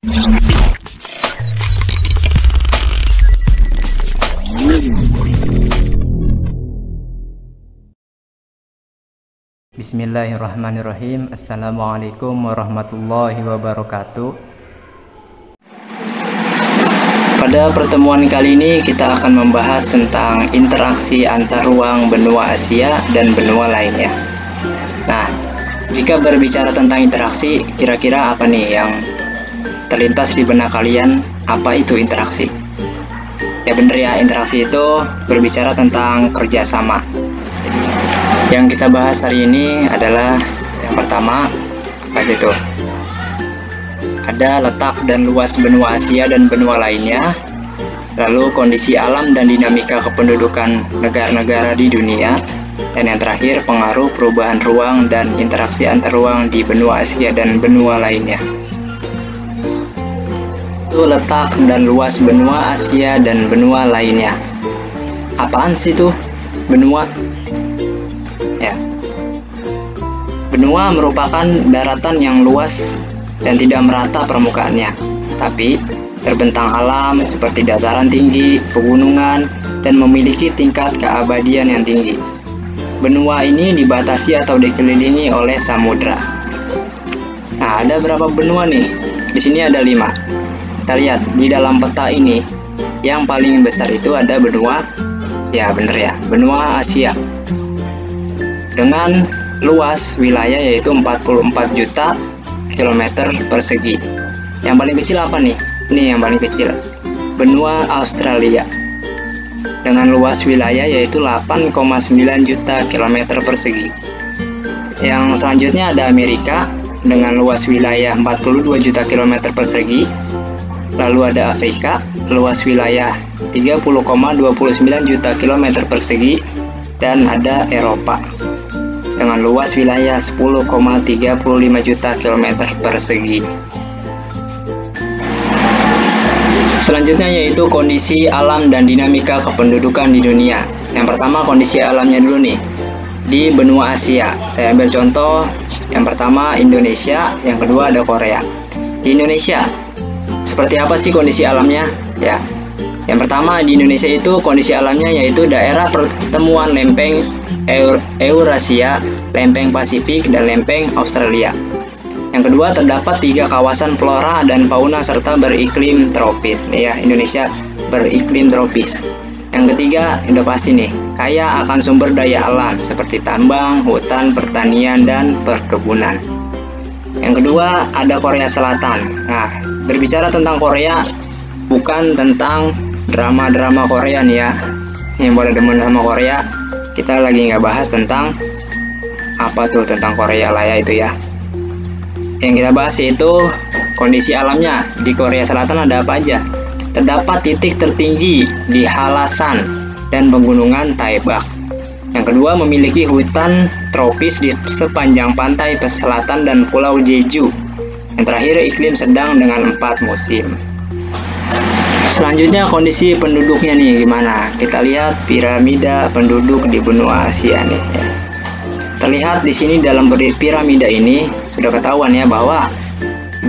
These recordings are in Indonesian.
Bismillahirrahmanirrahim. Assalamualaikum warahmatullahi wabarakatuh. Pada pertemuan kali ini kita akan membahas tentang interaksi antar ruang benua Asia dan benua lainnya. Nah, jika berbicara tentang interaksi, kira-kira apa nih yang terlintas di benak kalian? Apa itu interaksi? Ya bener ya, interaksi itu berbicara tentang kerjasama. Yang kita bahas hari ini adalah yang pertama, apa itu? Ada letak dan luas benua Asia dan benua lainnya, lalu kondisi alam dan dinamika kependudukan negara-negara di dunia, dan yang terakhir pengaruh perubahan ruang dan interaksi antar ruang di benua Asia dan benua lainnya. Itu letak dan luas benua Asia dan benua lainnya. Apaan sih itu benua? Ya, benua merupakan daratan yang luas dan tidak merata permukaannya, tapi terbentang alam seperti dataran tinggi, pegunungan, dan memiliki tingkat keabadian yang tinggi. Benua ini dibatasi atau dikelilingi oleh samudra. Nah, ada berapa benua nih? Di sini ada 5. Kita lihat di dalam peta ini, yang paling besar itu ada benua, ya bener ya, benua Asia. Dengan luas wilayah yaitu 44 juta kilometer persegi. Yang paling kecil apa nih? Ini yang paling kecil, benua Australia, dengan luas wilayah yaitu 8,9 juta kilometer persegi. Yang selanjutnya ada Amerika dengan luas wilayah 42 juta kilometer persegi. Lalu ada Afrika, luas wilayah 30,29 juta kilometer persegi. Dan ada Eropa dengan luas wilayah 10,35 juta kilometer persegi. Selanjutnya yaitu kondisi alam dan dinamika kependudukan di dunia. Yang pertama kondisi alamnya dulu nih. Di benua Asia, saya ambil contoh. Yang pertama Indonesia, yang kedua ada Korea. Di Indonesia, seperti apa sih kondisi alamnya? Ya, yang pertama di Indonesia itu kondisi alamnya yaitu daerah pertemuan lempeng Eurasia, lempeng Pasifik, dan lempeng Australia. Yang kedua, terdapat 3 kawasan flora dan fauna serta beriklim tropis. Nih ya, Indonesia beriklim tropis. Yang ketiga, udah pasti nih, kaya akan sumber daya alam seperti tambang, hutan, pertanian, dan perkebunan. Yang kedua, ada Korea Selatan. Nah, berbicara tentang Korea, bukan tentang drama-drama Korea nih ya. Yang boleh demen sama Korea, kita lagi nggak bahas tentang apa tuh tentang Korea lah ya itu ya. Yang kita bahas yaitu kondisi alamnya. Di Korea Selatan ada apa aja? Terdapat titik tertinggi di Halasan dan pegunungan Taebak. Yang kedua, memiliki hutan tropis di sepanjang pantai selatan dan pulau Jeju. Yang terakhir, iklim sedang dengan 4 musim. Selanjutnya kondisi penduduknya nih gimana? Kita lihat piramida penduduk di benua Asia nih. Terlihat di sini dalam piramida ini sudah ketahuan ya bahwa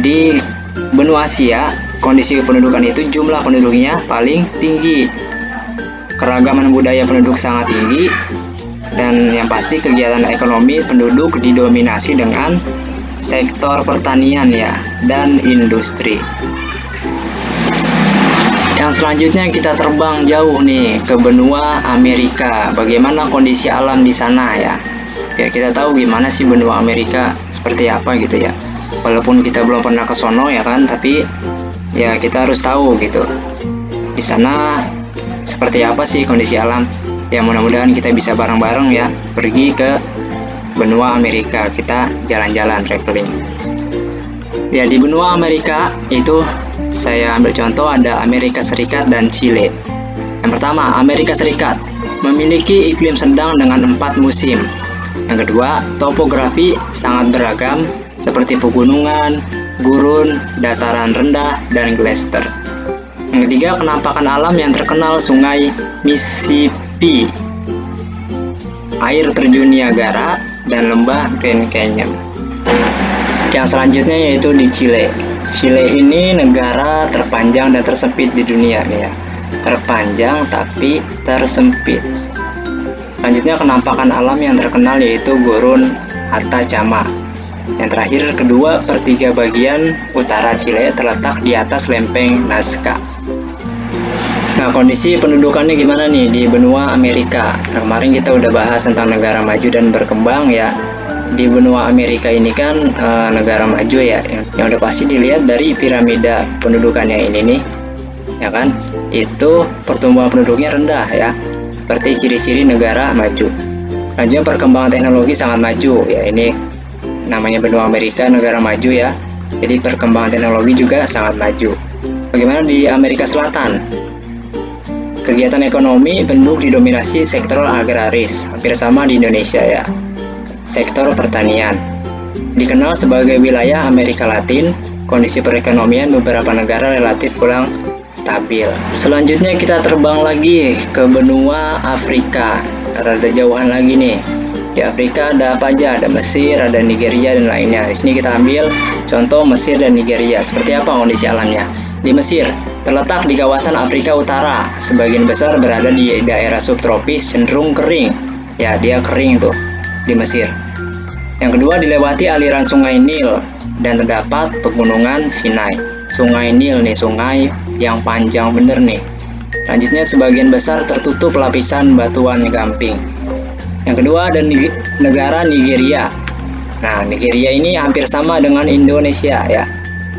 di benua Asia kondisi pendudukan itu jumlah penduduknya paling tinggi. Keragaman budaya penduduk sangat tinggi, dan yang pasti kegiatan ekonomi penduduk didominasi dengan sektor pertanian ya dan industri. Yang selanjutnya kita terbang jauh nih ke benua Amerika. Bagaimana kondisi alam di sana ya? Ya kita tahu gimana sih benua Amerika seperti apa gitu ya. Walaupun kita belum pernah ke sono ya kan, tapi ya kita harus tahu gitu. Di sana seperti apa sih kondisi alam? Ya mudah-mudahan kita bisa bareng-bareng ya pergi ke benua Amerika. Kita jalan-jalan traveling. Ya di benua Amerika itu saya ambil contoh ada Amerika Serikat dan Chile. Yang pertama, Amerika Serikat memiliki iklim sedang dengan 4 musim. Yang kedua, topografi sangat beragam seperti pegunungan, gurun, dataran rendah, dan glacier. Yang ketiga, penampakan alam yang terkenal sungai Mississippi, air terjun Niagara, dan lembah Grand Canyon. Yang selanjutnya yaitu di Chile. Chile ini negara terpanjang dan tersempit di dunia nih ya. Terpanjang tapi tersempit. Selanjutnya kenampakan alam yang terkenal yaitu Gurun Atacama. Yang terakhir, kedua per 3 bagian utara Chile terletak di atas lempeng Nazca. Nah, kondisi pendudukannya gimana nih di benua Amerika? Nah, kemarin kita udah bahas tentang negara maju dan berkembang ya. Di benua Amerika ini kan negara maju ya, yang udah pasti dilihat dari piramida pendudukannya ini nih, ya kan? Itu pertumbuhan penduduknya rendah ya, seperti ciri-ciri negara maju. Selanjutnya perkembangan teknologi sangat maju ya, ini namanya benua Amerika negara maju ya. Jadi perkembangan teknologi juga sangat maju. Bagaimana di Amerika Selatan? Kegiatan ekonomi penduduk didominasi sektor agraris, hampir sama di Indonesia ya. Sektor pertanian dikenal sebagai wilayah Amerika Latin. Kondisi perekonomian beberapa negara relatif kurang stabil. Selanjutnya kita terbang lagi ke benua Afrika, rada jauhan lagi nih. Di Afrika ada apa aja? Ada Mesir, ada Nigeria dan lainnya. Di sini kita ambil contoh Mesir dan Nigeria. Seperti apa kondisi alamnya? Di Mesir terletak di kawasan Afrika Utara. Sebagian besar berada di daerah subtropis cenderung kering. Ya, dia kering tuh di Mesir. Yang kedua, dilewati aliran sungai Nil dan terdapat pegunungan Sinai. Sungai Nil nih, sungai yang panjang bener nih. Selanjutnya, sebagian besar tertutup lapisan batuan gamping. Yang kedua, ada negara Nigeria. Nah, Nigeria ini hampir sama dengan Indonesia ya.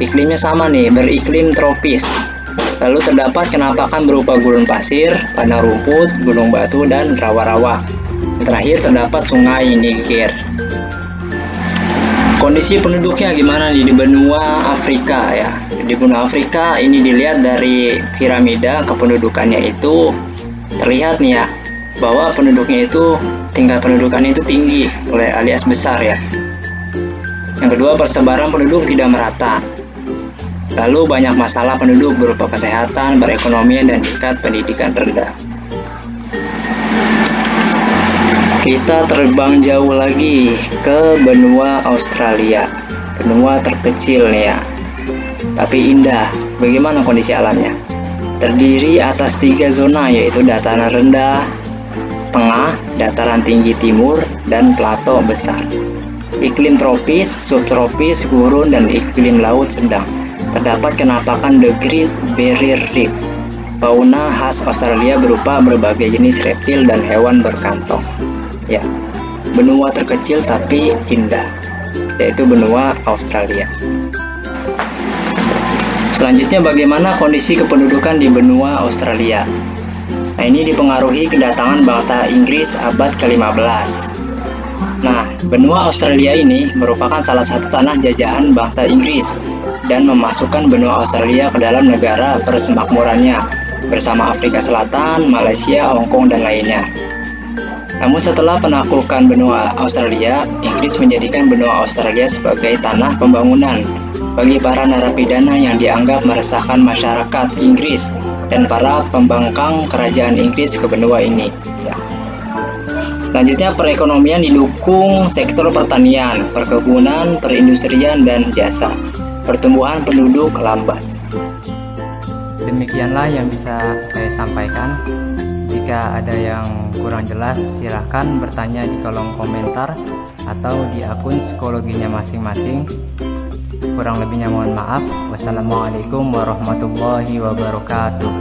Iklimnya sama nih, beriklim tropis. Lalu terdapat kenampakan berupa gurun pasir, padang rumput, gunung batu, dan rawa-rawa. Terakhir terdapat sungai Niger. Kondisi penduduknya gimana nih di benua Afrika ya? Di benua Afrika ini dilihat dari piramida kependudukannya itu terlihat nih ya, bahwa penduduknya itu tingkat pendudukannya itu tinggi alias besar ya. Yang kedua, persebaran penduduk tidak merata. Lalu banyak masalah penduduk berupa kesehatan, perekonomian, dan tingkat pendidikan rendah. Kita terbang jauh lagi ke benua Australia, benua terkecil nih ya, tapi indah. Bagaimana kondisi alamnya? Terdiri atas 3 zona, yaitu dataran rendah, tengah, dataran tinggi timur, dan plato besar. Iklim tropis, subtropis, gurun, dan iklim laut sedang. Terdapat kenampakan The Great Barrier Reef. Fauna khas Australia berupa berbagai jenis reptil dan hewan berkantong. Ya, benua terkecil tapi indah, yaitu benua Australia. Selanjutnya, bagaimana kondisi kependudukan di benua Australia? Nah, ini dipengaruhi kedatangan bangsa Inggris abad ke-15. Nah, benua Australia ini merupakan salah satu tanah jajahan bangsa Inggris dan memasukkan benua Australia ke dalam negara persemakmurannya bersama Afrika Selatan, Malaysia, Hong Kong, dan lainnya. Namun setelah penaklukan benua Australia, Inggris menjadikan benua Australia sebagai tanah pembangunan bagi para narapidana yang dianggap meresahkan masyarakat Inggris dan para pembangkang kerajaan Inggris ke benua ini. Ya. Selanjutnya, perekonomian didukung sektor pertanian, perkebunan, perindustrian, dan jasa. Pertumbuhan penduduk lambat. Demikianlah yang bisa saya sampaikan. Jika ada yang kurang jelas, silahkan bertanya di kolom komentar atau di akun psikologinya masing-masing. Kurang lebihnya mohon maaf. Wassalamualaikum warahmatullahi wabarakatuh.